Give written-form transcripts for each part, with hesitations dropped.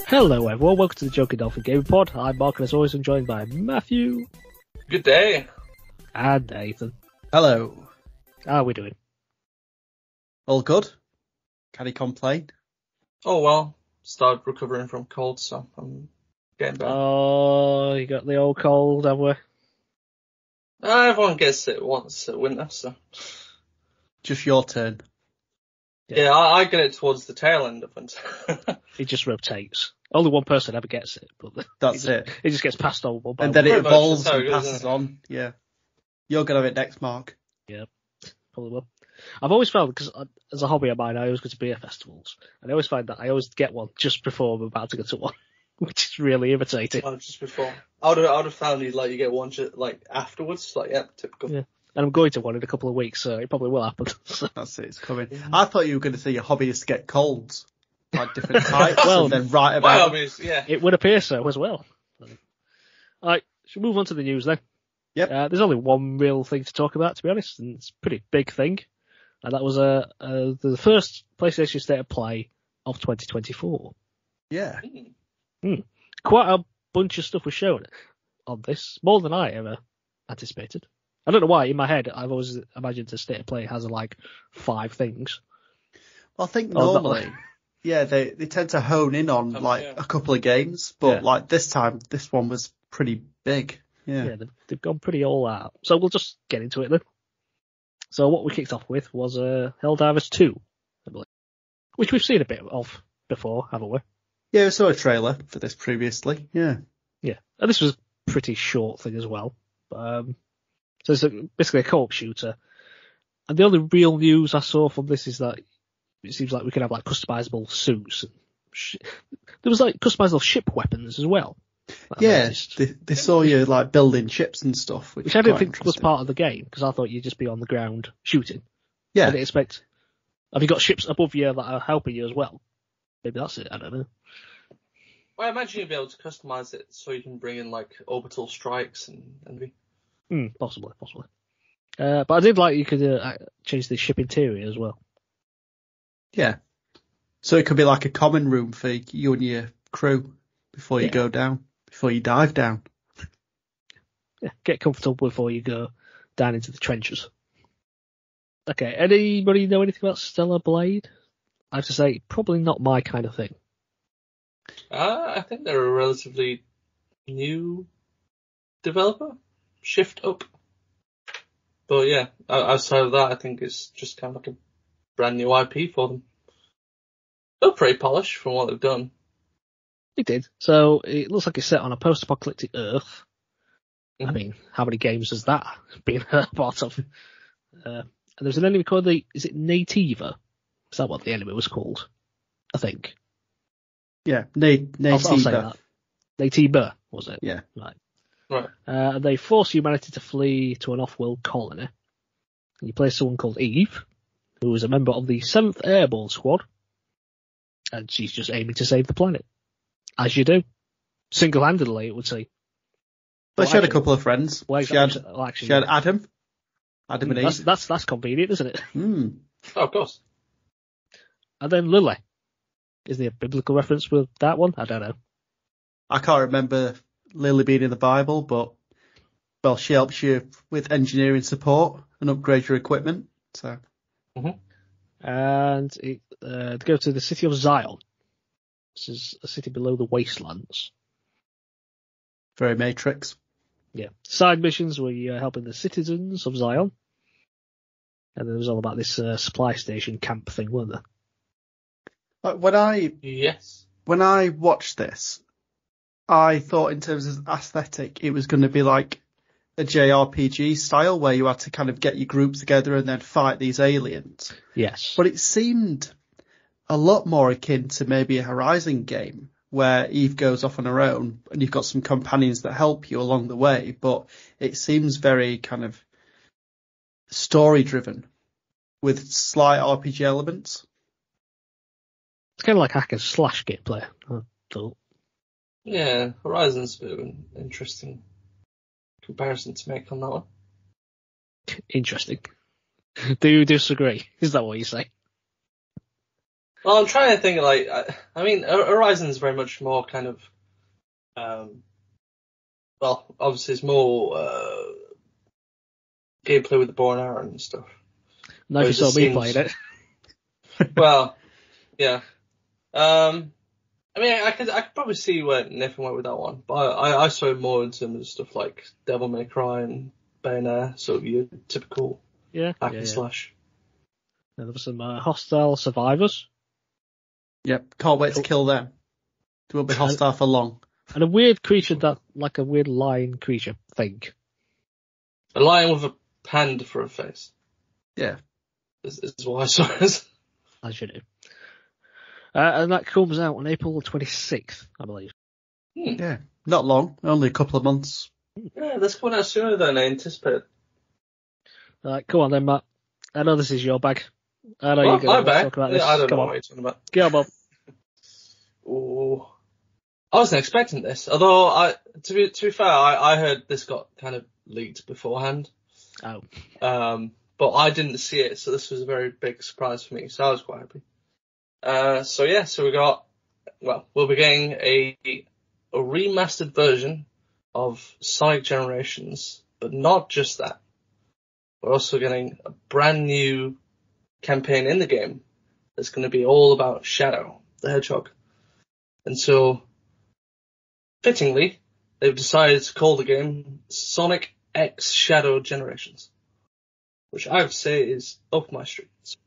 Hello everyone, welcome to the Joker Dolphin Gaming Pod. I'm Mark and as always I'm joined by Matthew. Good day. And Nathan. Hello. How are we doing? All good? Can he complain? Oh well, started recovering from cold, so I'm getting better. Oh, you got the old cold, have we? Everyone gets it once at winter, so. Just your turn. Yeah, I get it towards the tail end of winter. It just rotates. Only one person ever gets it, but That's it. It just gets passed over. And then it Pretty much, evolves that's how it and goes, passes isn't it? on. Yeah. You're going to have it next, Mark. Yeah, probably will. I've always found, because as a hobby of mine, I always go to beer festivals, and I always find that I always get one just before I'm about to go to one, which is really irritating. Oh, just before. I would have found you get one just, afterwards. Typical. Yeah. And I'm going to one in a couple of weeks, so it probably will happen. That's it, it's coming. I thought you were going to say your hobby is to get colds. Like different types, Well, and then write My about hobby is, yeah. It would appear so as well. Alright, should we move on to the news then? Yep. There's only one real thing to talk about, to be honest, and it's a pretty big thing. And that was the first PlayStation State of Play of 2024. Yeah. Quite a bunch of stuff was shown on this, more than I ever anticipated. I don't know why, in my head, I've always imagined the State of Play has 5 things. Well, I think Oh, normally, yeah, they tend to hone in on yeah. a couple of games, but Yeah. this time, this one was pretty big. Yeah, they've gone pretty all out. So we'll just get into it then. So what we kicked off with was Helldivers 2, I believe, which we've seen a bit of before, haven't we? Yeah, we saw a trailer for this previously. Yeah. Yeah, and this was a pretty short thing as well. So it's basically a co-op shooter. And the only real news I saw from this is that it seems like we can have customizable suits. And there was customizable ship weapons as well. Yeah, they saw you building ships and stuff, which I didn't think was part of the game, because I thought you'd just be on the ground shooting. Yeah. I didn't expect. Have you got ships above you that are helping you as well? Maybe that's it. I don't know. Well, I imagine you'd be able to customize it so you can bring in orbital strikes and Possibly. But I did you could change the ship interior as well. Yeah. So it could be like a common room for you and your crew before you go down, before you dive down. Yeah, get comfortable before you go down into the trenches. Okay, anybody know anything about Stellar Blade? I have to say, probably not my kind of thing. I think they're a relatively new developer. Shift Up. But yeah, outside of that, I think it's just kind of a brand new IP for them. They're pretty polished from what they've done. It did. So it looks like it's set on a post-apocalyptic Earth. Mm-hmm. I mean, how many games has that been a part of? And there's an enemy called is it Nativa? Is that what the enemy was called? I think. Yeah, I'll say that. Nativa, was it? Yeah. Right. Right. They force humanity to flee to an off-world colony. And you play someone called Eve, who is a member of the 7th Airborne Squad. And she's just aiming to save the planet. As you do. Single-handedly, it would seem. But she had a couple of friends. Well, she had Adam. Adam and Eve. That's convenient, isn't it? Mm. Oh, of course. And then Lily. Is there a biblical reference with that one? I don't know. I can't remember Lily being in the Bible, but she helps you with engineering support and upgrade your equipment. So, And go to the city of Zion. This is a city below the wastelands. very Matrix. Yeah. Side missions where you're helping the citizens of Zion. And then it was all about this supply station camp thing, weren't there? When I watched this, I thought in terms of aesthetic, it was going to be like a JRPG style where you had to kind of get your groups together and then fight these aliens. Yes. But it seemed a lot more akin to maybe a Horizon game where Eve goes off on her own and you've got some companions that help you along the way. But it seems very kind of story driven with slight RPG elements. It's kind of like hack and slash gameplay, I thought. Yeah, Horizon's a bit of an interesting comparison to make on that one. Interesting. Do you disagree? Is that what you say? Well, I'm trying to think, like, I mean, Horizon's very much more kind of, well, obviously it's more, gameplay with the bow and arrow and stuff. Now if you saw me playing it. Well, yeah. I mean, I could probably see where Nathan went with that one, but I saw it more in terms of stuff like Devil May Cry and Bayonetta, sort of your typical hack and slash. And there was some hostile survivors. Yep, can't wait to kill them. They won't be hostile for long. And a weird creature like a weird lion creature thing. A lion with a panda for a face. Yeah. Is what I saw as. As you do. And that comes out on April 26th, I believe. Yeah, not long, only a couple of months. Yeah, that's coming out sooner than I anticipated. Come on then, Matt. I know this is your bag. I know you're going to talk about this. I don't know what you're talking about. Go on, Bob. Ooh. I wasn't expecting this, although to be fair, I heard this got kind of leaked beforehand. Oh. But I didn't see it, so this was a very big surprise for me, so I was quite happy. So we'll be getting a remastered version of Sonic Generations, but not just that. We're also getting a brand new campaign in the game that's going to be all about Shadow, the Hedgehog. And so, fittingly, they've decided to call the game Sonic X Shadow Generations, which I would say is up my street. So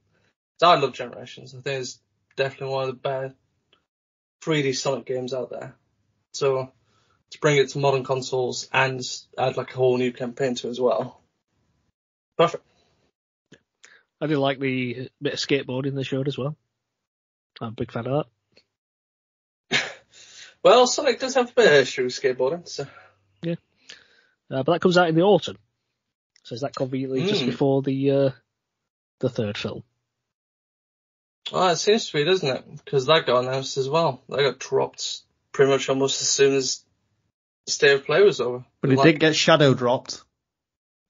I love Generations. I think it's definitely one of the better 3D Sonic games out there. So to bring it to modern consoles and add like a whole new campaign to it as well. Perfect. I did like the bit of skateboarding they showed as well. I'm a big fan of that. Well, Sonic does have a bit of history with skateboarding, so. Yeah. But that comes out in the autumn. So is that conveniently just before the third film? Well, it seems to be, doesn't it? Because that got announced as well. That got dropped pretty much almost as soon as the State of Play was over. But it did get Shadow dropped.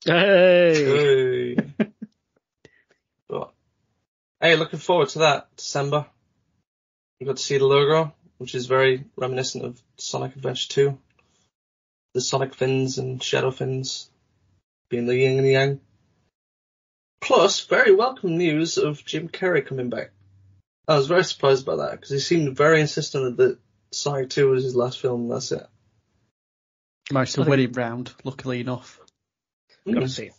Hey! But, hey, looking forward to that. December. You got to see the logo, which is very reminiscent of Sonic Adventure 2. The Sonic fins and Shadow fins being the yin and the yang. Plus, very welcome news of Jim Carrey coming back. I was very surprised by that, because he seemed very insistent that Sonic 2 was his last film, and that's it. Managed to win him round, luckily enough. Got to see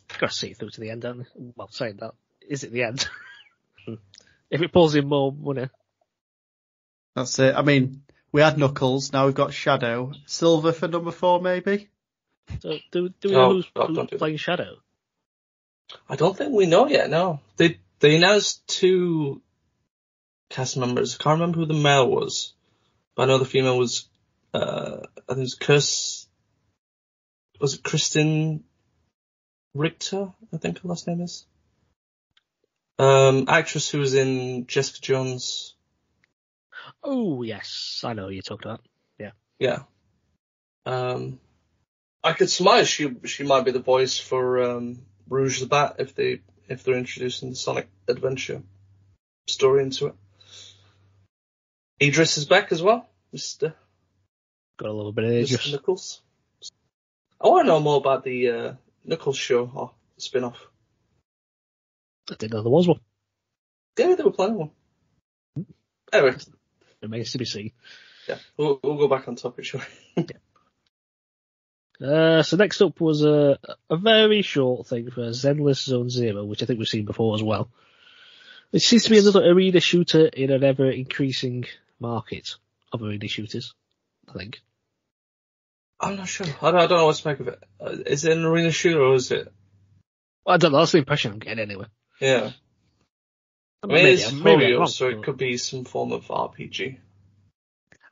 it through to the end, don't we? Well, saying that, is it the end? If it pulls in more money. That's it. I mean, we had Knuckles, now we've got Shadow. Silver for number 4, maybe? So do we know who's playing Shadow? I don't think we know yet, no. They announced 2 cast members. I can't remember who the male was, but I know the female was, I think it was was it Kristen Richter, I think her last name is? Actress who was in Jessica Jones. Oh, yes. I know who you're talking about. Yeah. Yeah. I could surmise she might be the voice for, Rouge the Bat if they're introducing the Sonic Adventure story into it. Idris is back as well. Mr. Got a little bit of Idris. Mr. Knuckles. I want to know more about the Knuckles show or spin-off. I didn't know there was one. Yeah, they were planning one. Anyway. It remains to be seen. Yeah, we'll go back on topic, shall we? So next up was a very short thing for Zenless Zone Zero, which I think we've seen before as well. It seems to be another arena shooter in an ever-increasing market of arena shooters, I think. I'm not sure. I don't know what to make of it. Is it an arena shooter or is it? Well, I don't know. That's the impression I'm getting anyway. Yeah. I mean, it's Mario, so it could be some form of RPG.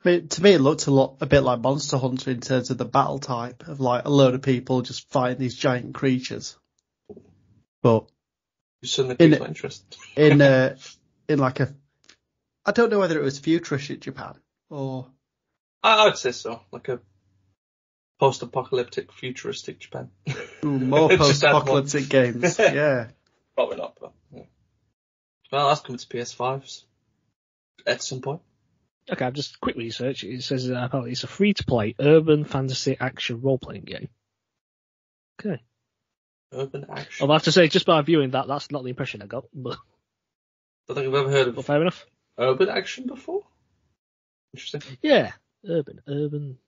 I mean, to me, it looked a bit like Monster Hunter in terms of the battle type of like a load of people just fighting these giant creatures. But you suddenly piqued my interest. in like I don't know whether it was futuristic Japan or. I would say so, like a post-apocalyptic futuristic Japan. Ooh, more post-apocalyptic games, yeah. Probably not, but yeah. Well, that's coming to PS5s. at some point. Okay, I've just quick research. It says apparently it's a free-to-play urban fantasy action role-playing game. Okay. Urban action. I'll have to say, just by viewing that, that's not the impression I got. But I don't think I've ever heard of fair enough. urban action before. Interesting. Yeah, urban.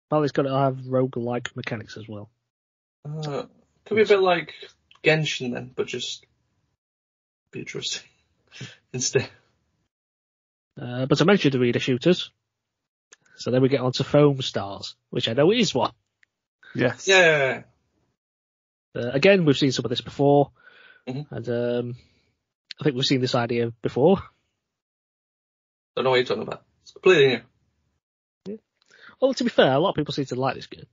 Well, it's got to have roguelike mechanics as well. Could be a bit like Genshin then, but just be interesting instead. But I mentioned the reader shooters, so then we get on to Foam Stars, which I know is one. Yes. Yeah. Again, we've seen some of this before, Mm-hmm. and I think we've seen this idea before. Don't know what you're talking about. It's completely new. Well, to be fair, a lot of people seem to like this game.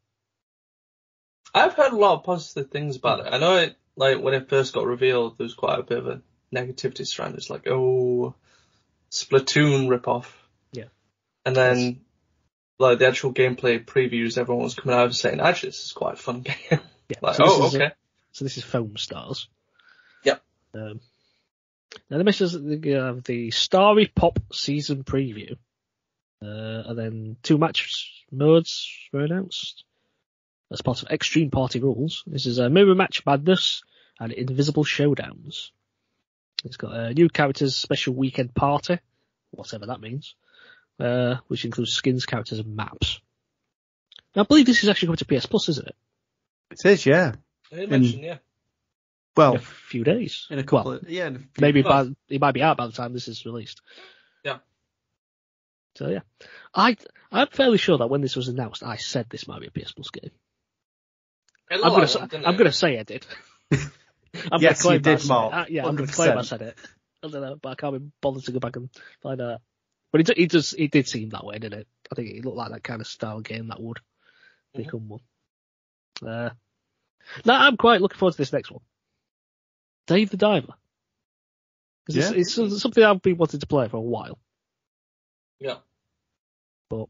I've heard a lot of positive things about it. I know it, like, when it first got revealed, there was quite a bit of a negativity strand. It's like, oh, Splatoon ripoff. Yeah. And then, like, the actual gameplay previews, everyone was coming out and saying, actually, this is quite a fun game. Yeah. Like, so okay. So this is Foam Stars. Yep. Now the missions, the Starry Pop season preview, and then 2 match modes were announced as part of Extreme Party Rules. This is a Mirror Match Madness and Invisible Showdowns. It's got new characters, special weekend party, whatever that means, which includes skins, characters, and maps. Now, I believe this is actually going to PS Plus, isn't it? It is, yeah. I mentioned, yeah. Well, In a few days. in a couple Well, of, yeah. In a few, maybe Well. it might be out by the time this is released. Yeah. So yeah, I'm fairly sure that when this was announced, I said this might be a PS Plus game. It I'm looked like one, didn't I'm it? gonna say I did. I'm Yes, gonna claim you did, I said Mark. it. Yeah, I'm gonna claim I 100%. said it. I don't know, but I can't be bothered to go back and find out. But it did seem that way, didn't it? I think it looked like that kind of style game that would become one. No, I'm quite looking forward to this next one. Dave the Diver. 'Cause Yeah. it's something I've been wanting to play for a while. Yeah. But,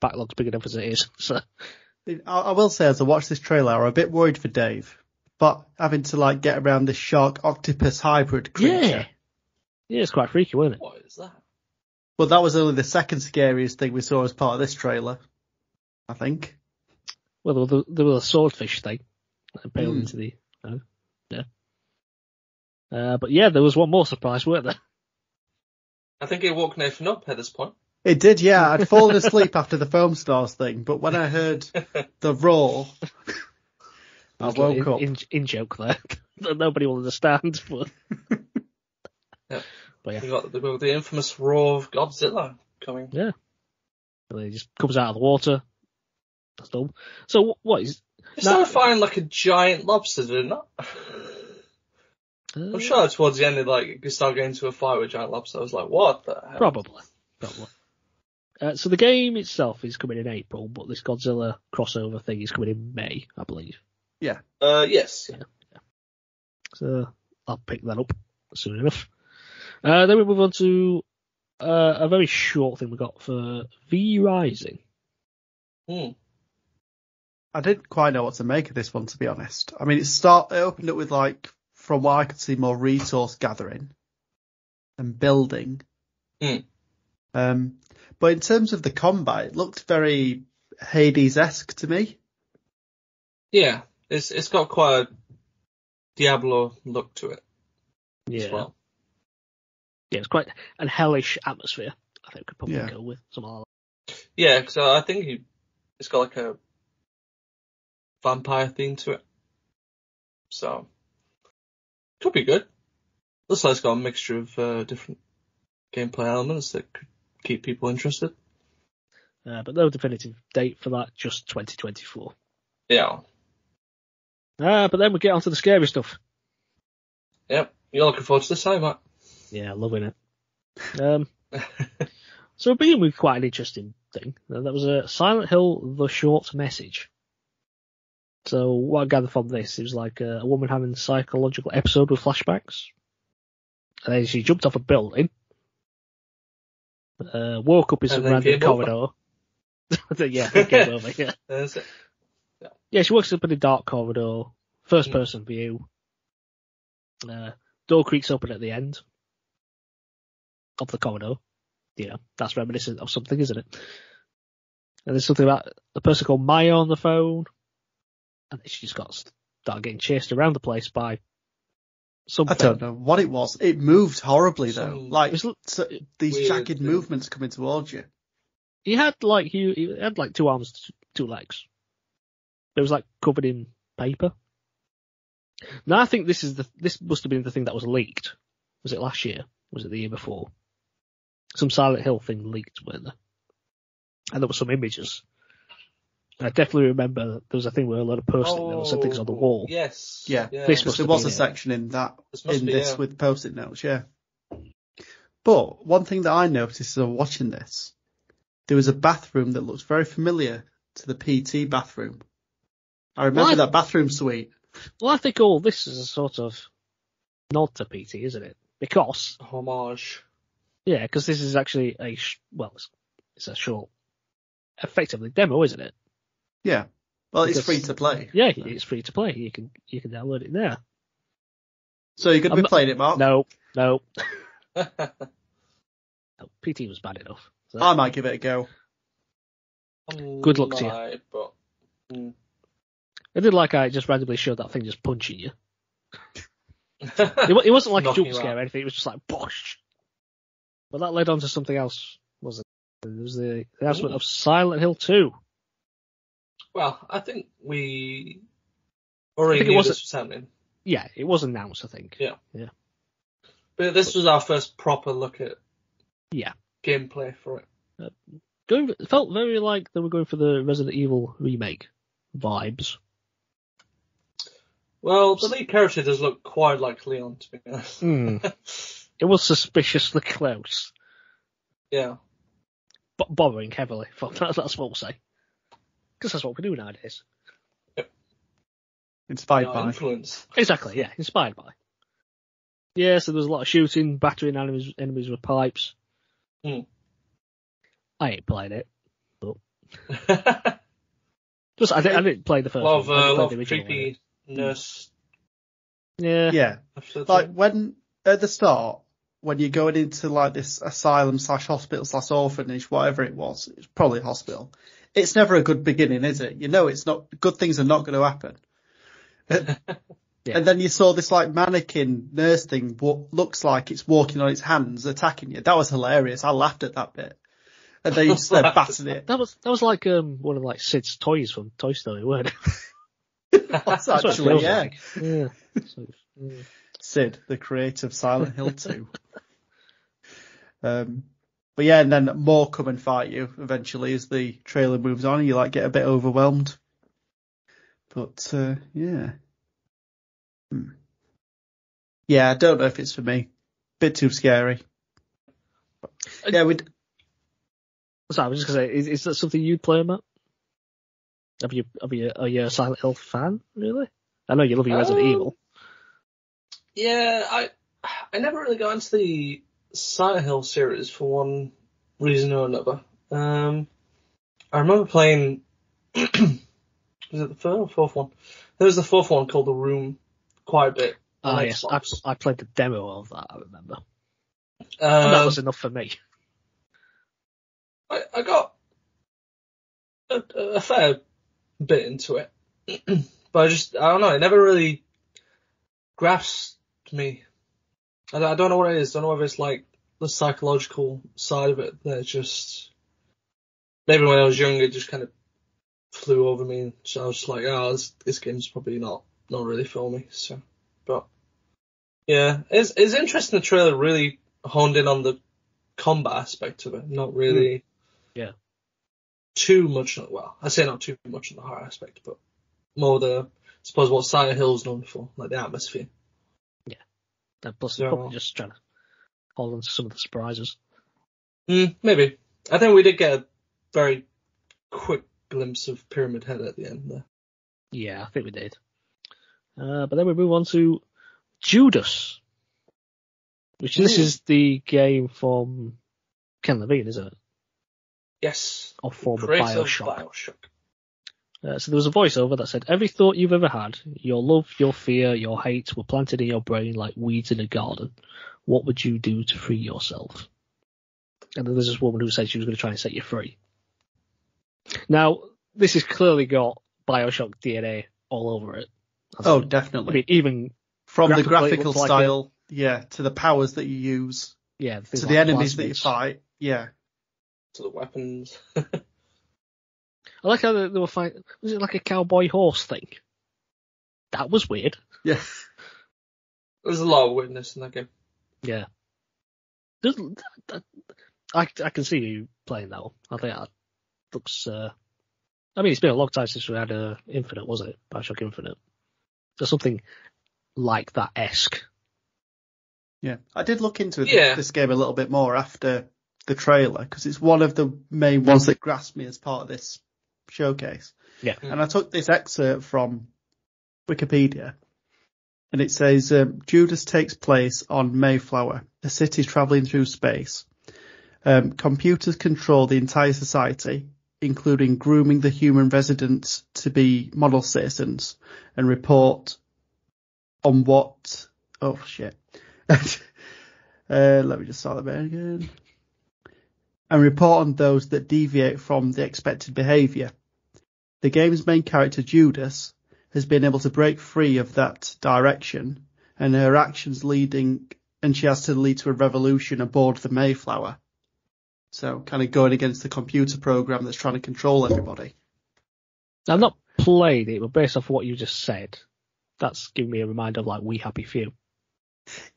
backlog's big enough as it is. So I will say, as I watched this trailer, I'm a bit worried for Dave, but having to get around this shark octopus hybrid creature. Yeah, it's quite freaky, wasn't it? What is that? Well, that was only the second scariest thing we saw as part of this trailer, I think. Well, there was a swordfish thing impaled into the. Yeah. But yeah, there was one more surprise, weren't there? I think it woke Nathan up at this point. It did, yeah. I'd fallen asleep after the Foam Stars thing, but when I heard the roar, I woke up. In joke there. That nobody will understand, but. Yeah. But yeah. We've got the infamous roar of Godzilla coming. Yeah. And then he just comes out of the water. That's dumb. So what is? It's not firing like a giant lobster, did it not? I'm sure towards the end, you start getting into a fight with a giant lobster. I was like, what the hell? Probably. So the game itself is coming in April, but this Godzilla crossover thing is coming in May, I believe. Yeah. Yes. Yeah. So I'll pick that up soon enough. Then we move on to a very short thing we got for V Rising. I didn't quite know what to make of this one, to be honest. I mean, it opened up with, from what I could see, more resource gathering and building. But in terms of the combat, it looked very Hades-esque to me. Yeah, it's got quite a Diablo look to it as well. Yeah, it's quite a hellish atmosphere. I think we could probably go with something like that. Yeah, because I think it's got a vampire theme to it. So, could be good. Looks like it's got a mixture of different gameplay elements that could keep people interested. But no definitive date for that, just 2024. Yeah. But then we get onto the scary stuff. Yep. You're looking forward to this, aren't you, Matt? Yeah, loving it. So we're beginning with quite an interesting thing. That was a Silent Hill: The Short Message. So what I gathered from this, it was like a woman having a psychological episode with flashbacks. And then she jumped off a building, woke up in some random corridor. Yeah, game over, yeah. That's it. Yeah, she wakes up in a dark corridor, first person view. Door creaks open at the end. of the corridor. That's reminiscent of something, isn't it? And there's something about a person called Maya on the phone, and she just started getting chased around the place by something. I don't know what it was. It moved horribly though. These jagged thing. movements coming towards you. He had he had like 2 arms, 2 legs. It was like covered in paper. Now I think this must have been the thing that was leaked. Was it last year? Was it the year before? Some Silent Hill thing leaked, weren't there? And there were some images. And I definitely remember there was a thing where a lot of post-it notes and things on the wall. Yes. Yeah. This must There have was been a section in This this with post-it notes, yeah. But one thing that I noticed as I was watching this, there was a bathroom that looked very familiar to the PT bathroom. I remember that bathroom suite. Well, I think all this is a sort of nod to PT, isn't it? Because homage. Yeah, because this is actually it's a short, effectively demo, isn't it? Yeah. Well, it's Because- free to play. Yeah, it's free to play. You can download it there. So you're going to be playing it, Mark? No. No, PT was bad enough. So I might give it a go. Good luck to you. But, I did like how it just randomly showed that thing just punching you. It wasn't like a Knocking jump you scare out. or anything. It was just like bosh. But that led on to something else, wasn't it? It was the announcement of Silent Hill 2. Well, I think we already knew this was happening. Yeah, it was announced, I think. Yeah. Yeah. But this was our first proper look at Yeah. gameplay for it. It felt very like they were going for the Resident Evil remake vibes. Well, the lead character does look quite like Leon, to be honest. It was suspiciously close. Yeah. But borrowing heavily. That's what we'll say. Because that's what we do nowadays. Inspired Our by. influence. Exactly, yeah. Inspired by. Yeah, so there's a lot of shooting, battering enemies with pipes. Mm. I ain't played it. But I didn't play the first A lot one. I didn't play of the original creepy nurse. Yeah. Yeah. episodes. Like when, at the start, when you're going into like this asylum/hospital/orphanage, whatever it was, it's probably a hospital. It's never a good beginning, is it? You know, it's not, good things are not going to happen. Yeah. And then you saw this like mannequin nurse thing, what looks like it's walking on its hands, attacking you. That was hilarious. I laughed at that bit. And then you just battered it. That was like one of like Sid's toys from Toy Story, weren't it? That's That's what it actually, feels yeah. like. Yeah. So, Sid, the creator of Silent Hill 2. But yeah, and then more come and fight you eventually as the trailer moves on and you like get a bit overwhelmed. But yeah. Yeah, I don't know if it's for me. Bit too scary. Yeah, we'd. Sorry, I was just gonna say, is that something you'd play, Matt? Are you a Silent Hill fan, really? I know you love your Resident Evil. Yeah, I never really got into the Silent Hill series for one reason or another. I remember playing, was it the third or fourth one? There was the fourth one called The Room quite a bit. Oh on yes, Xbox. I played the demo of that, I remember. And that was enough for me. I got a fair bit into it, but I don't know, it never really grasped me. I don't know what it is. I don't know whether it's like the psychological side of it that just, maybe when I was young it just kind of flew over me. So I was just like, oh, this game's probably not really for me. So, but yeah, it's interesting. The trailer really honed in on the combat aspect of it, not really. Yeah. Too much. Well, I say not too much on the horror aspect, but more I suppose what Silent Hill's known for, like the atmosphere. Yeah. And plus, So- they're probably just trying to hold on to some of the surprises. Maybe. I think we did get a very quick glimpse of Pyramid Head at the end there. Yeah, I think we did. But then we move on to Judas, which this is the game from Ken Levine, isn't it? Yes. Or former Creator of Bioshock. Bioshock. So there was a voiceover that said, every thought you've ever had, your love, your fear, your hate were planted in your brain like weeds in a garden. What would you do to free yourself? And then there's this woman who said she was going to try and set you free. Now, this has clearly got Bioshock DNA all over it. Oh, definitely. I mean, even from the graphical like style, to the powers that you use, to the enemies that you fight, to the weapons. I like how they were fighting. Was it like a cowboy horse thing? That was weird. Yeah. There's a lot of weirdness in that game. Yeah. I can see you playing that one. I think that looks. I mean, it's been a long time since we had Infinite, wasn't it? Bioshock Infinite. There's something like that esque. Yeah, I did look into this game a little bit more after the trailer because it's one of the main ones that grasped me as part of this showcase. Yeah, and I took this excerpt from Wikipedia, and it says Judas takes place on Mayflower, a city travelling through space. Computers control the entire society, including grooming the human residents to be model citizens, and report on what... Oh, shit. Let me just start that bit again. And report on those that deviate from the expected behaviour. The game's main character, Judas, has been able to break free of that direction, and her actions she has to lead to a revolution aboard the Mayflower. So kind of going against the computer program that's trying to control everybody. I've not played it, but based off what you just said, that's giving me a reminder of like We Happy Few.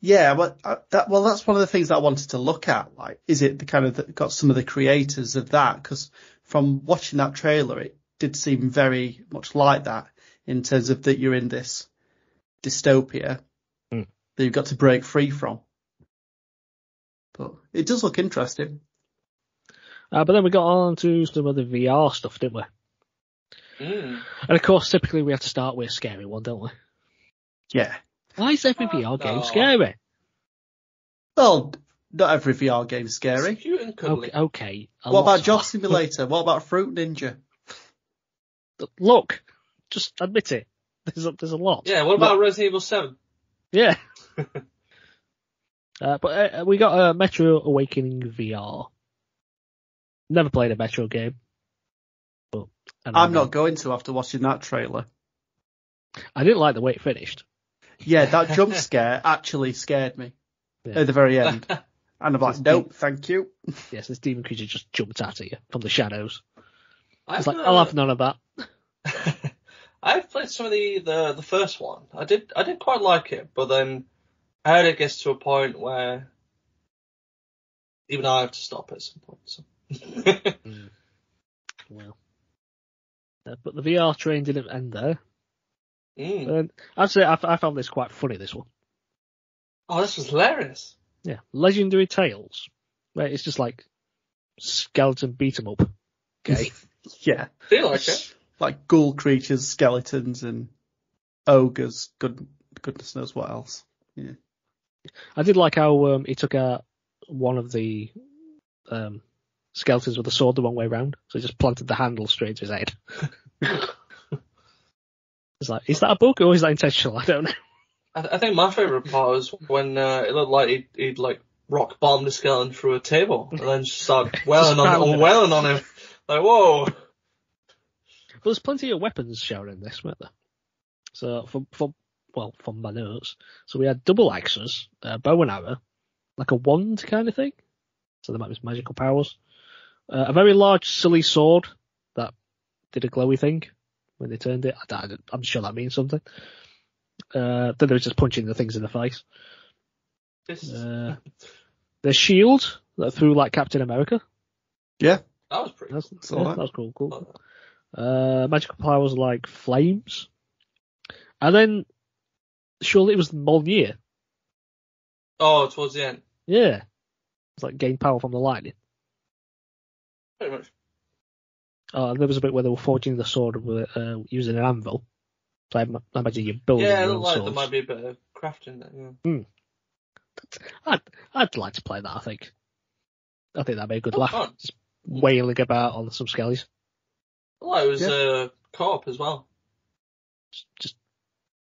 Yeah, but that's one of the things that I wanted to look at. Like, is it the kind of that got some of the creators of that? Because from watching that trailer, it did seem very much like that in terms of that you're in this dystopia that you've got to break free from. But it does look interesting. But then we got on to some of the VR stuff, didn't we? And of course, typically we have to start with a scary one, don't we? Yeah. Why is every VR game scary? Well, not every VR game is scary. Okay. What about Job Simulator? What about Fruit Ninja? Look, just admit it. There's a lot. Yeah, what about Resident Evil 7? Yeah. But we got Metro Awakening VR. Never played a Metro game. But I'm not going to after watching that trailer. I didn't like the way it finished. Yeah, that jump scare actually scared me at the very end. And I'm like, nope, thank you. Yes, this demon creature just jumped out at you from the shadows. I'll have none of that. I've played some of the first one. I did quite like it, but then I heard it gets to a point where even I have to stop at some point. So. Well, but the VR train didn't end there. I'd say I found this quite funny, this one. Oh, this was hilarious. Yeah, Legendary Tales. Right, it's just like skeleton beat 'em up. Okay. Yeah. Feel like it. Like ghoul creatures, skeletons, and ogres. Goodness knows what else. Yeah. I did like how he took out one of the skeletons with the sword the wrong way round, so he just planted the handle straight into his head. It's like, is that a bug or is that intentional? I don't know. I think my favourite part was when it looked like he'd like rock bomb the skeleton through a table and then just start wailing on him. Like, whoa. But there's plenty of weapons shown in this, weren't there? So from my notes, so we had double axes, bow and arrow, like a wand kind of thing. So there might be some magical powers. A very large silly sword that did a glowy thing when they turned it. I'm sure that means something. Then they were just punching the things in the face. The shield that threw like Captain America. Yeah. That was pretty cool. That was cool. Magical powers like flames. And then, surely it was Mjolnir. Oh, towards the end. Yeah. It's like gain power from the lightning. Pretty much. Oh, and there was a bit where they were forging the sword with using an anvil. So I imagine you're building your own swords. There might be a bit of crafting there, yeah. I'd like to play that, I think. I think that'd be a good laugh. Fun. Just wailing about on some skellies. Well, it was co-op as well.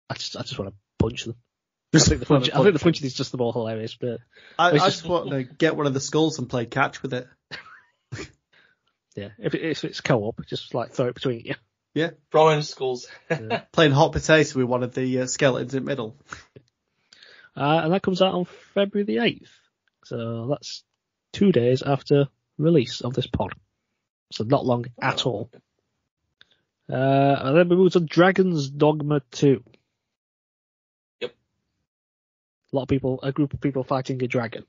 I just want to punch them. I think the punching is just the more hilarious bit. I just want to get one of the skulls and play catch with it. Yeah, if it's co-op, just like throw it between you. Yeah. Throwing skulls. Yeah. Playing hot potato with one of the skeletons in the middle. And that comes out on February the 8th. So that's 2 days after release of this pod. So not long at all. And then we move to Dragon's Dogma 2. Yep. A group of people fighting a dragon.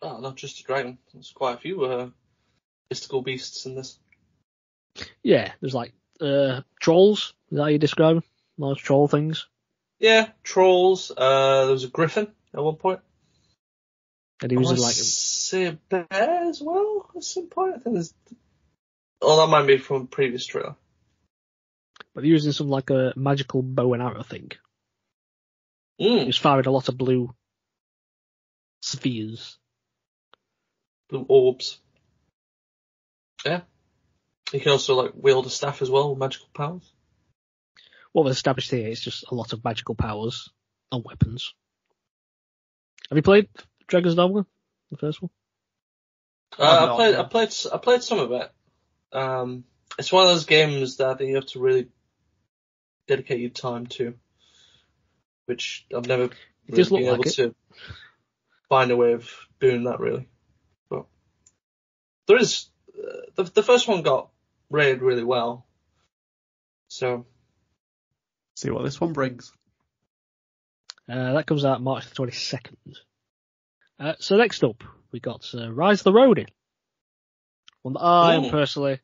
Oh, not just a dragon. There's quite a few mystical beasts in this. Yeah, there's like trolls. Is that how you describe them? Those troll things. Yeah, trolls. There was a griffin at one point. And he was in say a bear as well at some point. I think there's. Oh, that might be from a previous trailer. But he was using some like a magical bow and arrow thing. He was firing a lot of blue spheres. Blue orbs. Yeah. He can also like wield a staff as well with magical powers. What was established here is just a lot of magical powers and weapons. Have you played Dragon's Dogma, the first one? I played some of it. It's one of those games that I think you have to really dedicate your time to, which I've never really been able to find a way of doing that really. But there is the first one got rated really well, so see what this one brings. That comes out March the 22nd. So next up, we got Rise of the Ronin. One that I am personally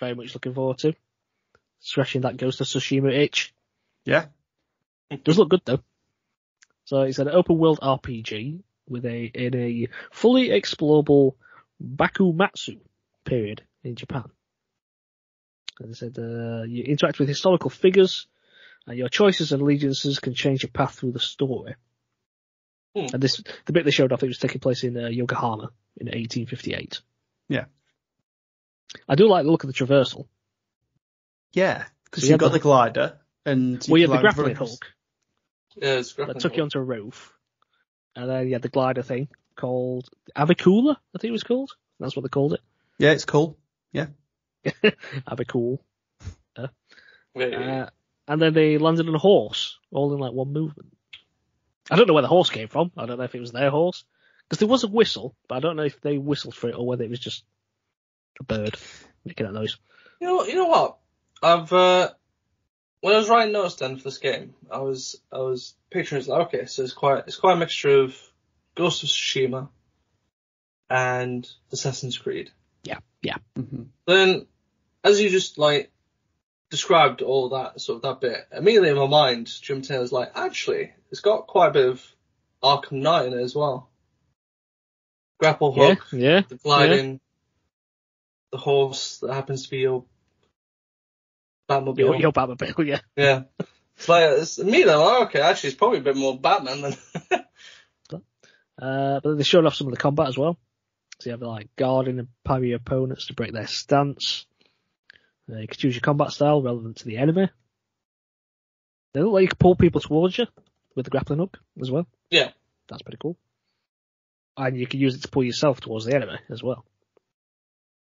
very much looking forward to. Scratching that Ghost of Tsushima itch. Yeah. It does look good though. So it's an open world RPG in a fully explorable Bakumatsu period in Japan. As I said, you interact with historical figures, and your choices and allegiances can change your path through the story. And the bit they showed off, it was taking place in Yokohama in 1858. Yeah. I do like the look of the traversal. Yeah, because you've got the glider and you have the grappling hook. Yeah, it's grappling that took you onto a roof, and then you had the glider thing called Avicula, I think it was called. That's what they called it. Yeah, it's cool. Yeah. Avicool. And then they landed on a horse, all in like one movement. I don't know where the horse came from. I don't know if it was their horse. Because there was a whistle, but I don't know if they whistled for it or whether it was just a bird making that noise. You know what? When I was writing notes then for this game, I was picturing it like, okay, so it's quite a mixture of Ghost of Tsushima and Assassin's Creed. Yeah. Mm-hmm. Then, as you just like described all that sort of that bit, immediately in my mind, Jim Taylor's like, actually, it's got quite a bit of Arkham Knight in it as well. Grapple hook, the gliding, the horse that happens to be your Batmobile. Your Batmobile, yeah. Yeah. It's immediately like, okay, actually, it's probably a bit more Batman than. But they showed off some of the combat as well. So you have like guarding and parry your opponents to break their stance. You can choose your combat style relevant to the enemy. They look like you can pull people towards you with the grappling hook as well. Yeah. That's pretty cool. And you can use it to pull yourself towards the enemy as well.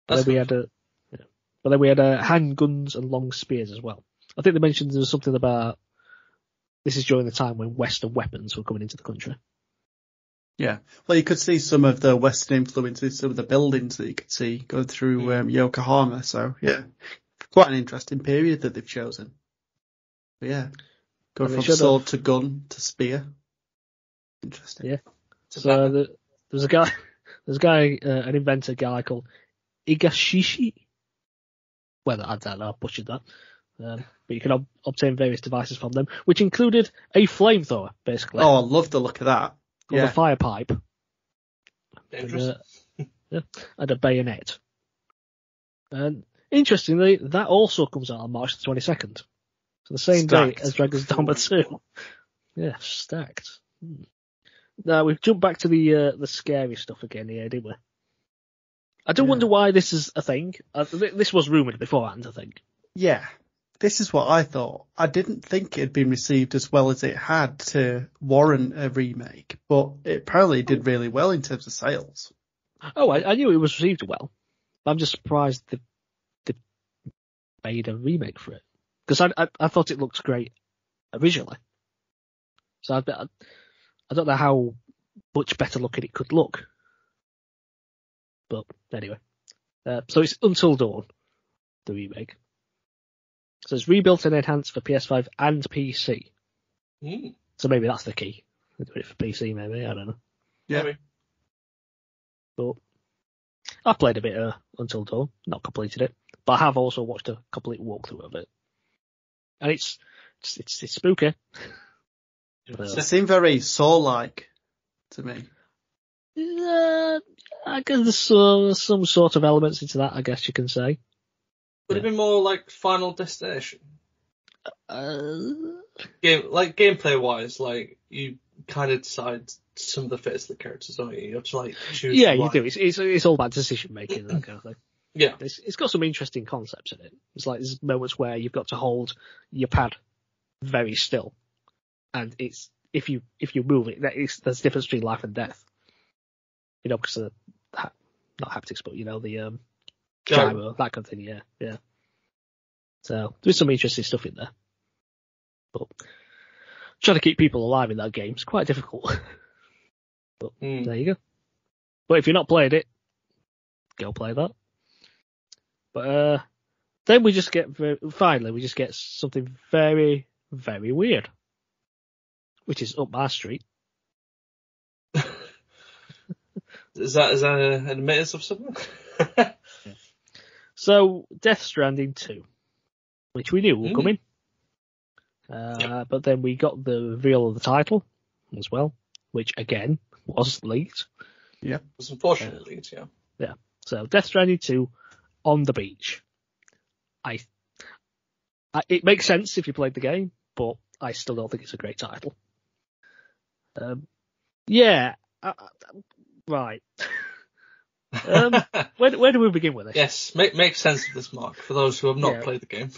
But then we had handguns and long spears as well. I think they mentioned there was something about this is during the time when Western weapons were coming into the country. Yeah. Well, you could see some of the Western influence in some of the buildings that you could see going through Yokohama. So, yeah, quite an interesting period that they've chosen. But, yeah, going from sword to gun to spear. Interesting. Yeah. So there's a guy, an inventor guy called Igashishi. Well, I don't know, I butchered that. But you can obtain various devices from them, which included a flamethrower, basically. Oh, I love the look of that. Called a fire pipe. Dangerous. And a bayonet. And interestingly, that also comes out on March the 22nd. So the same day as Dragon's Dogma 2. Yeah, stacked. Now, we've jumped back to the scary stuff again here, didn't we? I do wonder why this is a thing. This was rumoured beforehand, I think. Yeah. this is what I thought. I didn't think it had been received as well as it had to warrant a remake, but it apparently did really well in terms of sales. Oh, I knew it was received well. I'm just surprised they made a remake for it. Because I thought it looked great originally. So I don't know how much better looking it could look. But anyway. So it's Until Dawn, the remake. So it's rebuilt and enhanced for PS5 and PC. So maybe that's the key. They do it for PC, maybe. I don't know. Yeah. Maybe. But I played a bit Until Dawn, not completed it, but I have also watched a complete walkthrough of it, and it's spooky. It seemed very Saw-like to me. I guess there's some sort of elements into that. I guess you can say. Would it be more like Final Destination? Gameplay wise, like you kind of decide some of the fates of the characters, don't you? You have to like choose. Yeah, you do. It's all about decision making, that kind of thing. Yeah, it's got some interesting concepts in it. It's like there's moments where you've got to hold your pad very still, and it's if you move it, there's a difference between life and death. You know, because not haptics, but you know the gyro, that kind of thing. Yeah. So there's some interesting stuff in there, but trying to keep people alive in that game is quite difficult. But there you go. But if you're not playing it, go play that. But then we just get something very, very weird, which is up my street. Is that an admittance of something? Yeah. So Death Stranding 2, which we knew were coming. But then we got the reveal of the title as well, which again was leaked. Yeah. It was unfortunately leaked, yeah. Yeah. So Death Stranding 2 on the beach. It makes sense if you played the game, but I still don't think it's a great title. Right. Where do we begin with this? Yes, make sense of this, Mark, for those who have not played the game.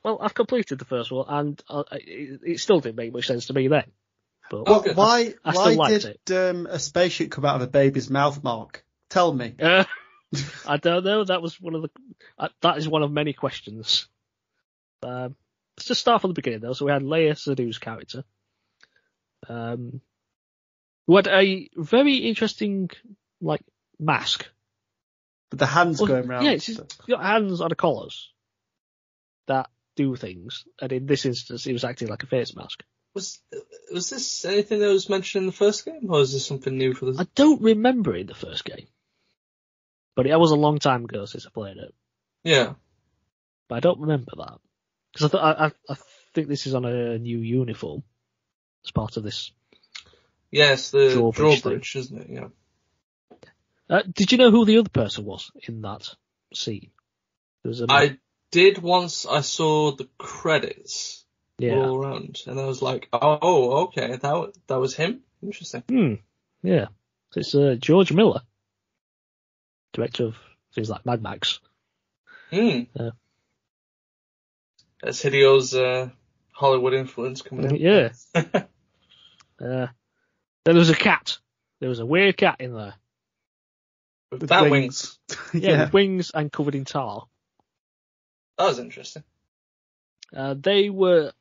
Well, I've completed the first one, and it still didn't make much sense to me then. But why liked did a spaceship come out of a baby's mouth, Mark? Tell me. I don't know. That was that is one of many questions. Let's just start from the beginning, though. So we had Leia Sedu's character. Who had a very interesting, mask. With the hands going around. Yeah, you've got hands on the collars that do things, and in this instance, it was acting like a face mask. Was this anything that was mentioned in the first game, or is this something new for this? I don't remember it in the first game, but it was a long time ago since I played it. Yeah, but I don't remember that because I think this is on a new uniform as part of this. Yes, the drawbridge, isn't it? Yeah. Did you know who the other person was in that scene? I did once. I saw the credits roll around, and I was like, "Oh, okay, that was him. Interesting." Yeah, it's George Miller, director of things like Mad Max. That's Hideo's Hollywood influence coming in. Yeah. Then there was a cat. There was a weird cat in there. With bat wings. With wings and covered in tar. That was interesting. They were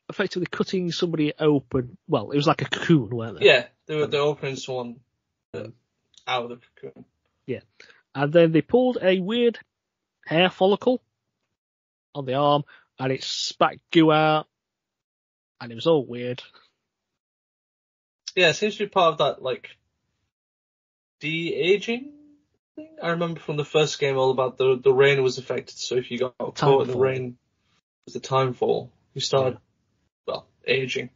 effectively cutting somebody open. Well, it was like a cocoon, weren't they? Yeah, they're opening someone out of the cocoon. Yeah. And then they pulled a weird hair follicle on the arm, and it spat goo out, and it was all weird. Yeah, it seems to be part of that, de-aging thing. I remember from the first game all about the rain was affected, so if you got caught in the rain, it was the time fall. You started, aging.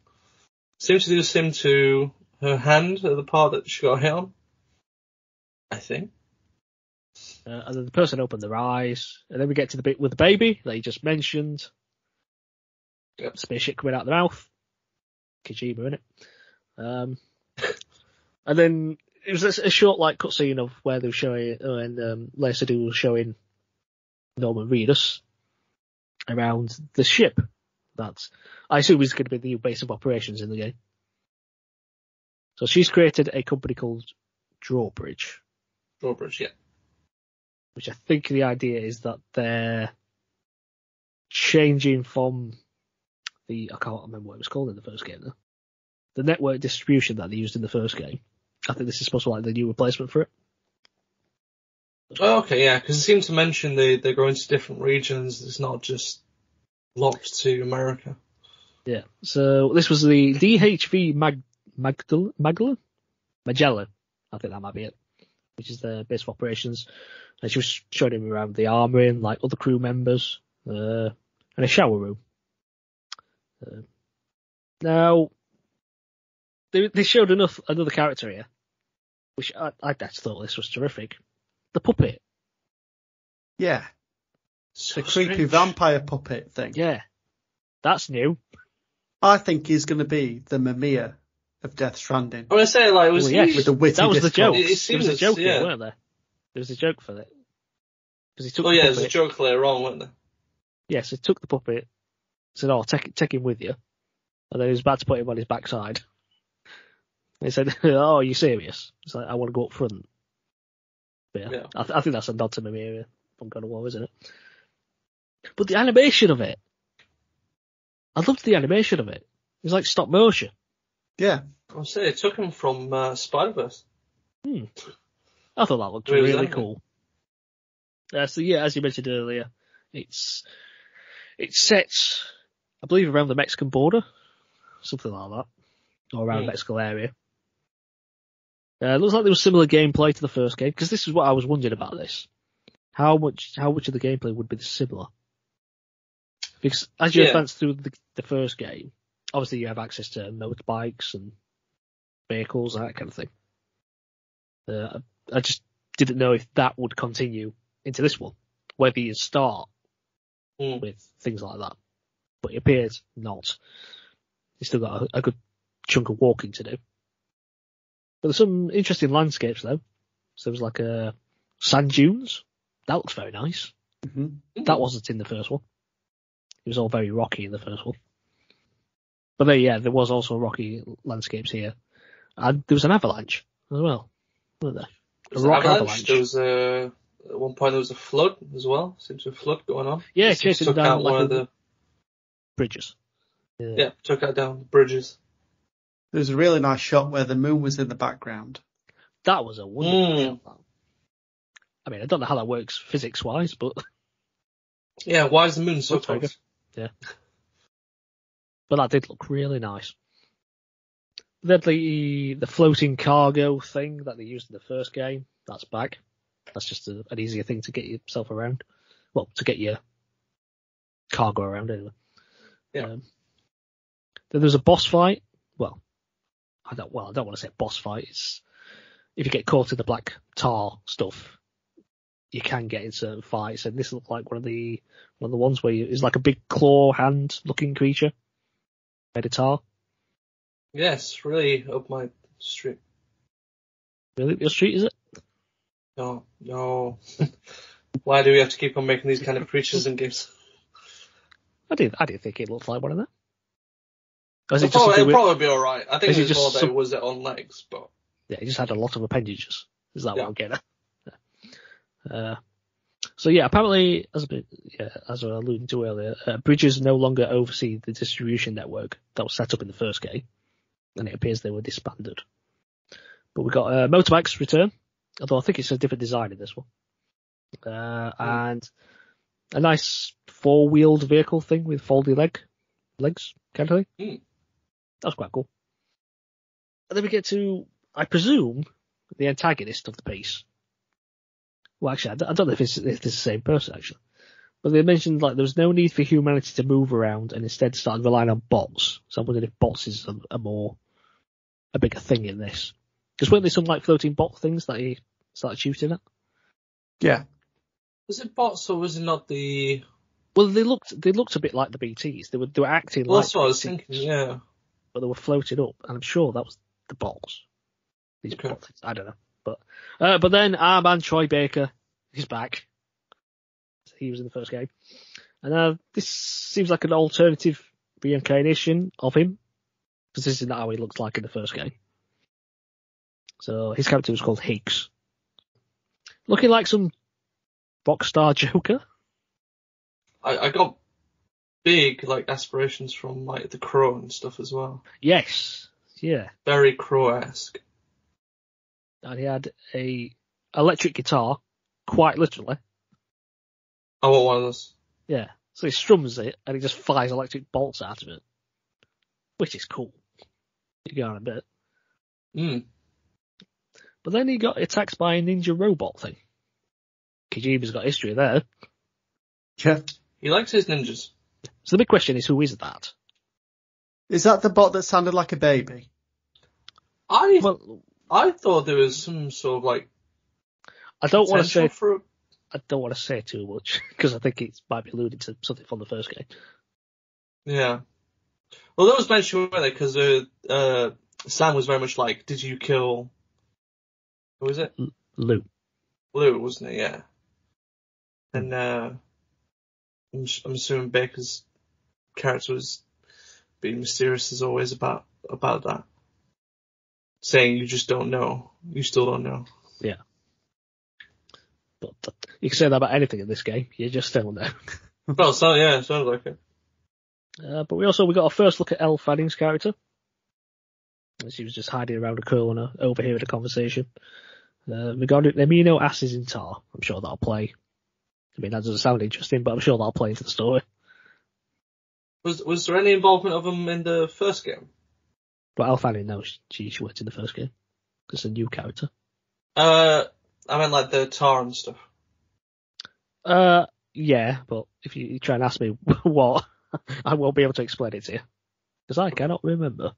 Seems to do the same to her hand, the part that she got hit on, I think. And then the person opened their eyes, and then we get to the bit with the baby that you just mentioned. Yep. Spaceship coming out of the mouth. Kojima, innit? And then it was a short cutscene of where they were showing, and Leia Sadu was showing Norman Reedus, around the ship that I assume is going to be the new base of operations in the game. So she's created a company called Drawbridge. Drawbridge, yeah. Which I think the idea is that they're changing from I can't remember what it was called in the first game though. The network distribution that they used in the first game. I think this is supposed to be like the new replacement for it. Oh, okay, yeah, because it seemed to mention they're going to different regions. It's not just locked to America. Yeah. So this was the DHV Magellan? I think that might be it. Which is the base of operations. And she was showing him around the armory and like other crew members, and a shower room. Now, they showed another character here, which I just thought this was terrific. The puppet. Yeah. So The creepy strange. vampire puppet thing. Yeah. That's new. I think he's going to be the Mamiya of Death Stranding. I want to say, like, it was Well, yeah, With the witty that was the joke. discourse. It There was a seems, joke yeah. here, weren't there? There was a joke for it. Because he took Oh the yeah, puppet. there's a joke later on, wasn't there? Yes, he took the puppet, said, "Oh, take him with you," and then he was about to put him on his backside. And he said, "Oh, are you serious?" It's like, "I want to go up front." But yeah. I think that's a nod to Mamiya from God of War, isn't it? But the animation of it, I loved the animation of it. It was like stop motion. Yeah. I want to say it took him from Spider-Verse. I thought that looked Where was really that? cool. So yeah, as you mentioned earlier, it's set, I believe, around the Mexican border, something like that, or around the Mexico area. It looks like there was similar gameplay to the first game, because this is what I was wondering about this. How much of the gameplay would be similar? Because as you advance through the first game, obviously you have access to motorbikes and vehicles, that kind of thing. I just didn't know if that would continue into this one, whether you start with things like that. But it appears not. You still got a good chunk of walking to do. But there's some interesting landscapes though. So there was like sand dunes. That looks very nice. Mm-hmm. That wasn't in the first one. It was all very rocky in the first one. But there was also rocky landscapes here. And there was an avalanche as well, wasn't there? A rock avalanche. There was at one point there was a flood as well. Seems to be a flood going on. Yeah, chasing took down out like one of the bridges. Yeah, took out down the bridges. There's a really nice shot where the moon was in the background. That was a wonderful shot. I mean, I don't know how that works physics-wise, but... Yeah, why is the moon so close? Yeah. But that did look really nice. Then the floating cargo thing that they used in the first game, that's back. That's just an easier thing to get yourself around. Well, to get your cargo around anyway. Yeah. Then there's a boss fight. I don't want to say boss fight. It's if you get caught in the black tar stuff, you can get in certain fights. And this looked like one of the ones where it's like a big claw hand looking creature made of tar. Yes, really up my street. Really, your street is it? No. Why do we have to keep on making these kind of creatures in games? I didn't think it looked like one of them. It'll probably be alright. I think it's more that it was on legs, but... Yeah, he just had a lot of appendages. Is that what I'm getting at? So yeah, apparently, as I alluded to earlier, Bridges no longer oversee the distribution network that was set up in the first game, and it appears they were disbanded. But we got motorbikes return, although I think it's a different design in this one, and a nice four-wheeled vehicle thing with foldy legs, kind of thing. That's quite cool. And then we get to, I presume, the antagonist of the piece. Well, actually, I don't know if it's the same person, actually. But they mentioned, like, there was no need for humanity to move around and instead started relying on bots. So I'm wondering if bots is a bigger thing in this. Because weren't there some, like, floating bot things that he started shooting at? Yeah. Was it bots or was it not the... Well, they looked a bit like the BTs. They were acting like that's what I was BTs, thinking, yeah. But they were floating up, and I'm sure that was the bots. These Okay. bot things. I don't know. But then our man Troy Baker is back. He was in the first game. And this seems like an alternative reincarnation of him, because this is not how he looked like in the first game. So his character was called Higgs. Looking like some rockstar Joker. I got big like aspirations from like the Crow and stuff as well. Yes, yeah. Very Crow-esque. And he had a electric guitar, quite literally. I want one of those. Yeah. So he strums it and he just fires electric bolts out of it, which is cool. You go on a bit. Mm. But then he got attacked by a ninja robot thing. Kojima's got history there. Yeah. He likes his ninjas. So the big question is, who is that? Is that the bot that sounded like a baby? I Well, thought there was some sort of like I don't want to say potential for I don't want to say too much because I think it might be alluded to something from the first game. yeah. Well, that was mentioned, weren't they? Because Sam was very much like, "Did you kill? Who was it? Lou. Lou, wasn't it? Yeah." And I'm assuming Baker's character was being mysterious as always about that, saying you just don't know, you still don't know. Yeah. But you can say that about anything in this game. You just don't know. Well, so yeah, it sounds like it. But we got our first look at Elle Fanning's character. She was just hiding around a corner, overhearing a conversation. We got amino acids in tar. I'm sure that'll play. I mean, that doesn't sound interesting, but I'm sure that'll play into the story. Was there any involvement of them in the first game? But Elle Fanning, no, she worked in the first game. It's a new character. I meant like the tar and stuff. Yeah, but if you try and ask me what, I won't be able to explain it to you. Because I cannot remember.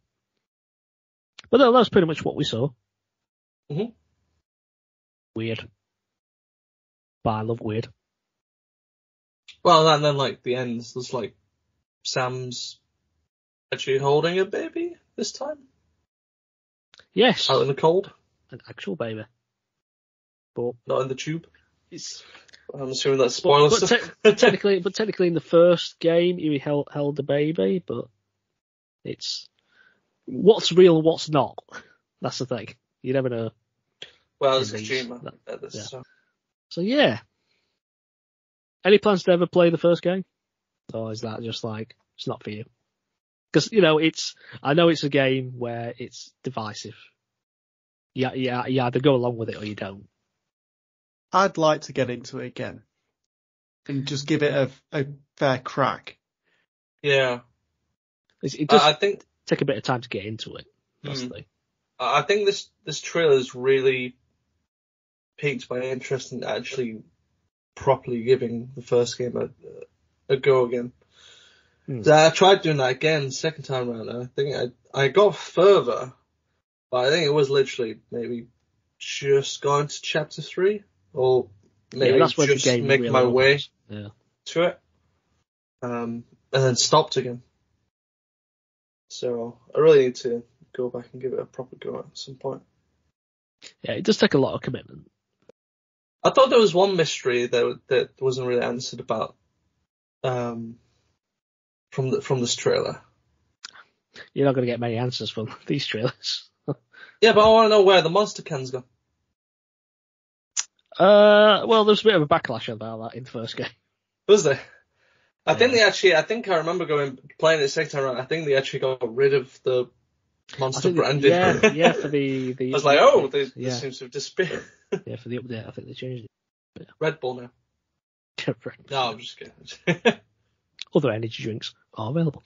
But no, that's pretty much what we saw. Mm-hmm. Weird. But I love weird. Well, and then like the end, there's like Sam's actually holding a baby this time. Yes. Out in the cold. An actual baby. But Not in the tube. it's I'm assuming that's spoiler stuff. technically in the first game he held the baby, but it's what's real and what's not. That's the thing. You never know. Well, it's Kojima. Yeah. So yeah. Any plans to ever play the first game? Or is that just like it's not for you? Because I know it's a game where it's divisive. You either go along with it or you don't. I'd like to get into it again and just give it a fair crack. Yeah. It does I think take a bit of time to get into it. That's the thing. I think this trailer is really piqued my interest in actually properly giving the first game a go again. So I tried doing that again second time around, and I think I got further, but I think it was literally maybe just going to chapter 3, or maybe that's where just the game make really my way opens. to it, and then stopped again. So I really need to go back and give it a proper go at some point. Yeah, it does take a lot of commitment. I thought there was one mystery that wasn't really answered about from this trailer. You're not going to get many answers from these trailers. Yeah, but I want to know where the monster can's gone. Well, there's a bit of a backlash about that in the first game. Was there? I think I remember playing it the second time around. I think they actually got rid of the monster branding. Yeah, for the I was like, oh, this seems to have disappeared. Yeah, for the update, I think they changed it. Yeah. Red Bull now. No, I'm just kidding. Other energy drinks are available.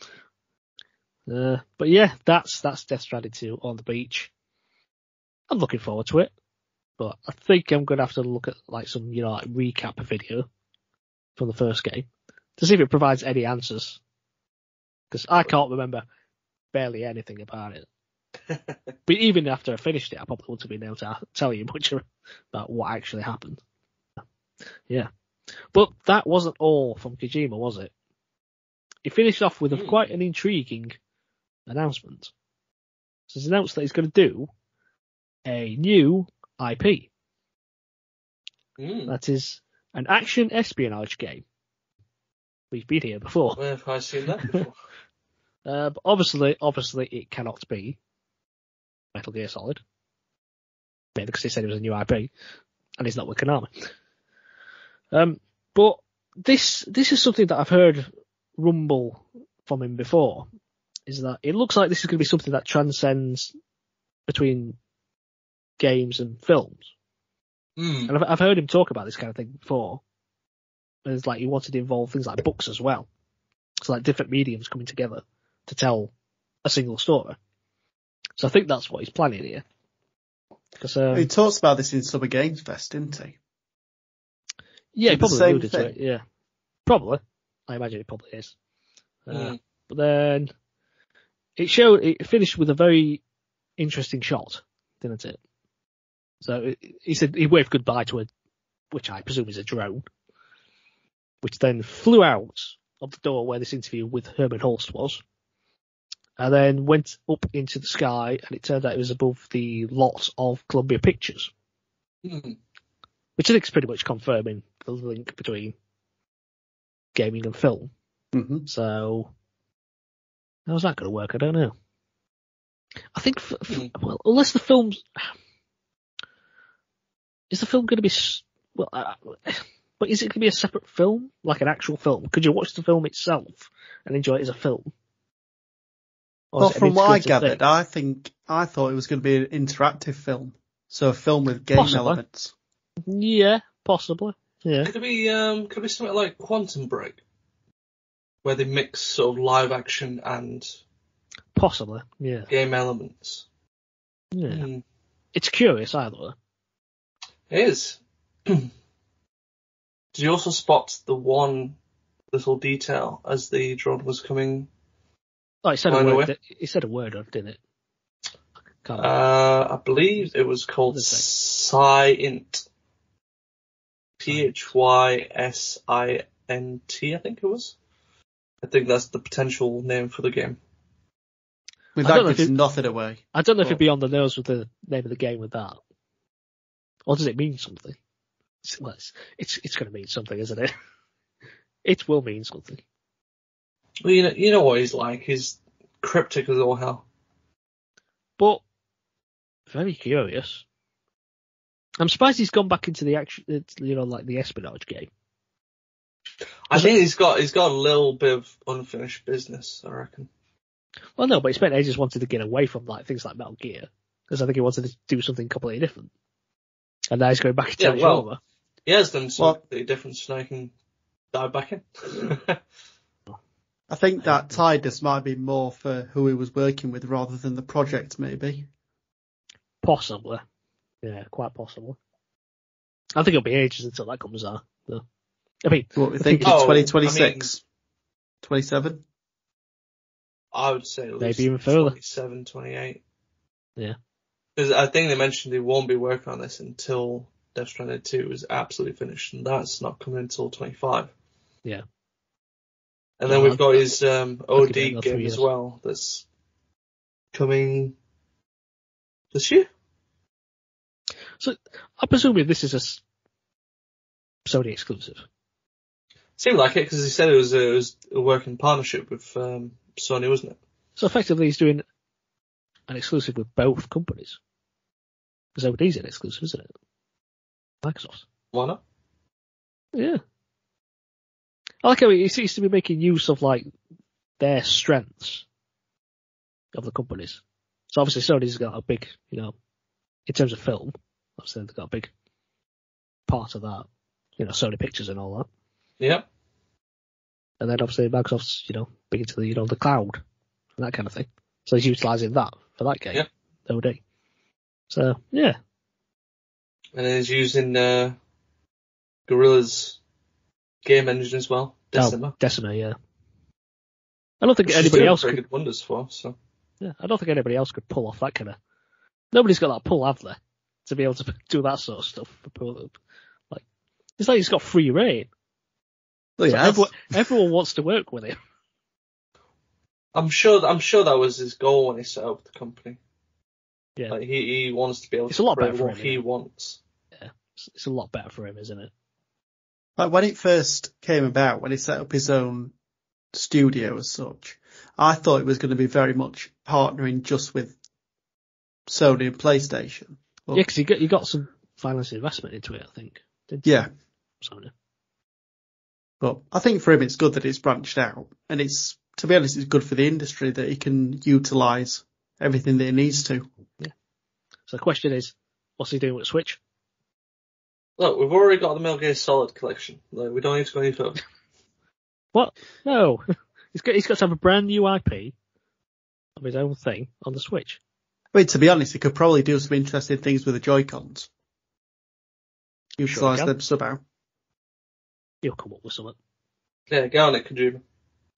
But yeah, that's Death Stranding 2 on the beach. I'm looking forward to it, but I think I'm going to have to look at like some, like recap video from the first game to see if it provides any answers. Because I can't remember barely anything about it. But even after I finished it, I probably wouldn't have been able to tell you much about what actually happened. Yeah. But that wasn't all from Kojima, was it? He finished off with quite an intriguing announcement. So he's announced that he's going to do a new IP. That is an action espionage game. We've been here before. Where have I seen that before? But obviously, it cannot be Metal Gear Solid. Maybe because they said it was a new IP, and it's not with Konami. But this is something that I've heard rumble from him before, is that it looks like this is going to be something that transcends between games and films. And I've heard him talk about this kind of thing before. And it's like he wanted to involve things like books as well. So like different mediums coming together to tell a single story. So I think that's what he's planning here. Because he talks about this in Summer Games Fest, didn't he? Yeah, he probably alluded to thing? it. Yeah, probably. I imagine it probably is. But then it finished with a very interesting shot, didn't it? So he said he waved goodbye to which I presume is a drone, which then flew out of the door where this interview with Herman Hulst was, and then went up into the sky, and it turned out it was above the lot of Columbia Pictures, which I think is pretty much confirming the link between gaming and film. Mm-hmm. So how's that going to work? I don't know. I think, well, unless the film's... Is the film going to be... Well, but is it going to be a separate film? Like an actual film? Could you watch the film itself and enjoy it as a film? Well, from what I gathered, I thought it was going to be an interactive film. So a film with game elements. Yeah, possibly. Yeah. Could it be something like Quantum Break? Where they mix sort of live action and... Possibly, yeah. Game elements. Yeah. It's curious either way. It is. Did you also spot the one little detail as the drone was coming? Oh, it said a word. It said a word, didn't it? I believe it was called Psyint. Physint, I think it was. I think that's the potential name for the game. I mean, that gives nothing away. I don't know if it'd be on the nose with the name of the game with that. Or does it mean something? Well, it's going to mean something, isn't it? It will mean something. Well, you know what he's like. He's cryptic as all hell. But very curious. I'm surprised he's gone back into the action, like the espionage game. I think he's got a little bit of unfinished business, I reckon. Well, no, but he spent ages wanting to get away from things like Metal Gear, because I think he wanted to do something completely different. And now he's going back into the genre. He has done something different, so now he can dive back in. I think that tiredness might be more for who he was working with rather than the project, maybe. Possibly. Yeah, quite possibly. I think it'll be ages until that comes out. So. I mean, what we think? 2026, 27. I would say at maybe even further. 27, 28. Yeah. Because I think they mentioned they won't be working on this until Death Stranding 2 is absolutely finished, and that's not coming until 25. Yeah. And then we've got his OD game as well that's coming this year. So I presume this is a Sony exclusive. Seemed like it because he said it was a working partnership with Sony, wasn't it? So effectively, he's doing an exclusive with both companies. Because OD's an exclusive, isn't it? Microsoft. Why not? Yeah. I like how he seems to be making use of like their strengths of the companies. So obviously Sony's got a big, in terms of film, obviously they've got a big part of that, Sony Pictures and all that. Yeah. And then obviously Microsoft's, big into the, the cloud and that kind of thing. So he's utilising that for that game. Yep. OD. So, yeah. And then he's using Gorilla's game engine as well, Decima. Oh, Decima, yeah. I don't think anybody else could. Good wonders for, so. Yeah, I don't think anybody else could pull off that kind of. Nobody's got that pull, have they? To be able to do that sort of stuff. Like, it's like he's got free reign. Well, yeah, everyone wants to work with him. I'm sure that was his goal when he set up the company. Yeah. Like he wants to be able it's to a lot better create for what him, he wants. Yeah. It's a lot better for him, isn't it? Like when it first came about, when he set up his own studio as such, I thought it was going to be very much partnering just with Sony and PlayStation. But, Yeah, because you got some financial investment into it, I think. Didn't you? yeah. Sony. But I think for him it's good that it's branched out, and it's, to be honest, it's good for the industry that he can utilise everything that he needs to. Yeah. So the question is, what's he doing with Switch? Look, we've already got the Metal Gear Solid collection. Like, we don't need to go any further. What? No. He's got to have a brand new IP of his own thing on the Switch. I mean, to be honest, he could probably do some interesting things with the Joy-Cons. Utilise them somehow. He'll come up with something. Yeah, go on it, Kojima.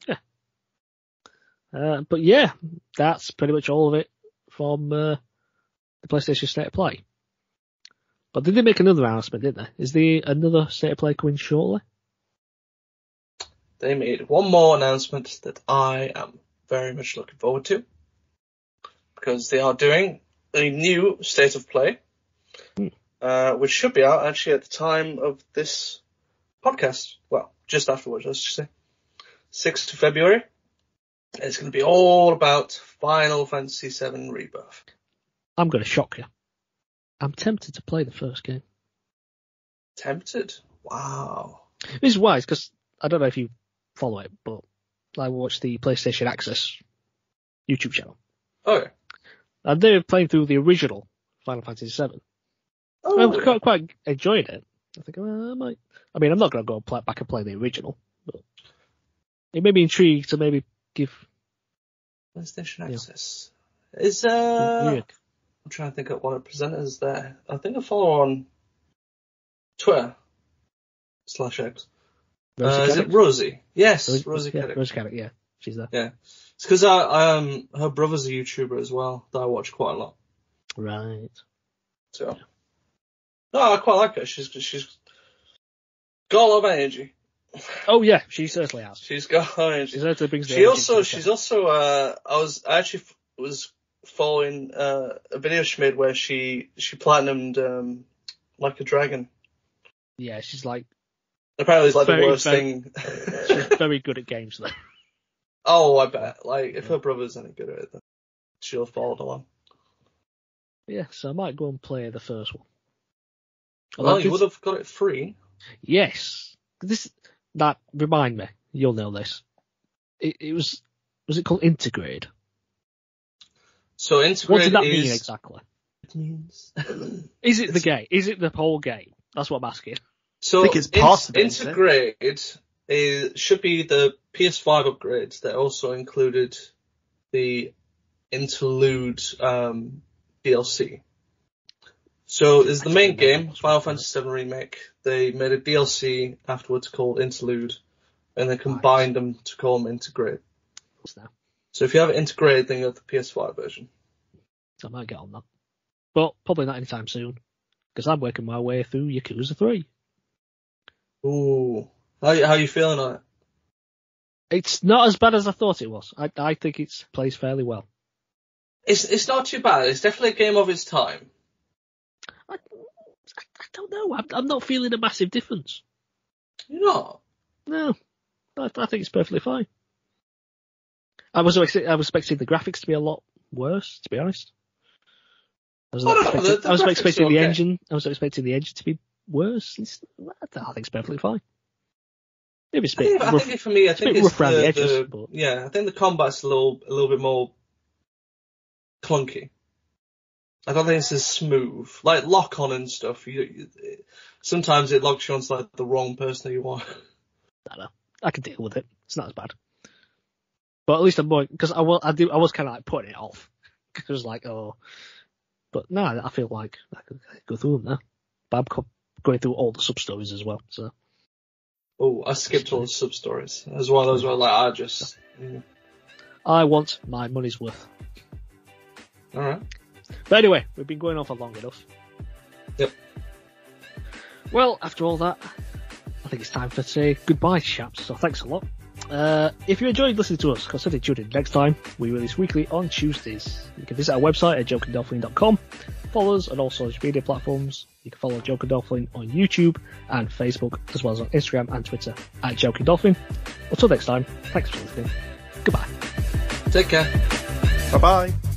Yeah. But yeah, that's pretty much all of it from the PlayStation State of Play. But did they make another announcement, didn't they? Is there another State of Play coming shortly? They made one more announcement that I am very much looking forward to. Because they are doing a new State of Play, which should be out actually at the time of this podcast. Well, just afterwards, let's just say. 6th of February. It's going to be all about Final Fantasy VII Rebirth. I'm going to shock you. I'm tempted to play the first game. Tempted? Wow. This is wise, because I don't know if you follow it, but I watched the PlayStation Access YouTube channel. Oh, yeah. And they were playing through the original Final Fantasy VII. Oh, I quite enjoyed it. I think, well, I might. I mean, I'm not going to go back and play the original, but it made me intrigued to maybe give PlayStation Access. Is weird. I'm trying to think of one of the presenters there. I think I follow on Twitter /X. Is it Rosie? Yes, Rosie Caddick. Rosie Caddick, yeah. She's there. Yeah. It's because her brother's a YouTuber as well that I watch quite a lot. Right. So, no, I quite like her. She's got a lot of energy. Oh yeah, she certainly has. She's got energy. She certainly brings the She's energy. also I actually was following a video she made where she platinumed Like a Dragon. Yeah, she's like. Apparently, it's like the worst thing. She's very good at games though. Oh, I bet. Like, if her brother's any good at it, then she'll follow along. Yeah, so I might go and play the first one. Well, you would have got it free. Yes. That remind me, you'll know this. It was it called Intergrade? So Intergrade what did that mean exactly? It means... Is it the game? Is it the whole game? That's what I'm asking. So I think it's part of it, Intergrade should be the PS5 upgrades that also included the Interlude DLC. So there's the main game, Final Fantasy VII Remake. They made a DLC afterwards called Interlude, and they combined them to call them Intergrade. So if you have it Intergrade, then you have the PS5 version. So I might get on that. But probably not anytime soon, because I'm working my way through Yakuza 3. Ooh. How you feeling on it? It's not as bad as I thought it was. I think it plays fairly well. It's not too bad. It's definitely a game of its time. I don't know. I'm not feeling a massive difference. You're not? No. I think it's perfectly fine. I was expecting the graphics to be a lot worse, to be honest. I was expecting the engine to be worse. I think it's perfectly fine. Maybe it's a bit rough. I think for me, I think it's rough around the edges. I think the combat's a little bit more clunky. I don't think it's as smooth. Like lock on and stuff. Sometimes it locks you onto like the wrong person that you want. I don't know. I can deal with it. It's not as bad. But at least I'm more, because I was kind of like putting it off. Because it was like, oh. But no, I feel like I could go through them now. But I'm going through all the sub-stories as well, so. Oh, I skipped all the sub-stories. As one of those where like, I want my money's worth. Alright. But anyway, we've been going on for long enough. Yep. Well, after all that, I think it's time to say goodbye, chaps. So thanks a lot. If you enjoyed listening to us, consider tuning in next time. We release weekly on Tuesdays. You can visit our website at jokingdolphin.com follow us on all social media platforms. You can follow Joking Dolphin on YouTube and Facebook, as well as on Instagram and Twitter at Joking Dolphin. Until next time, thanks for listening. Goodbye. Take care. Bye bye.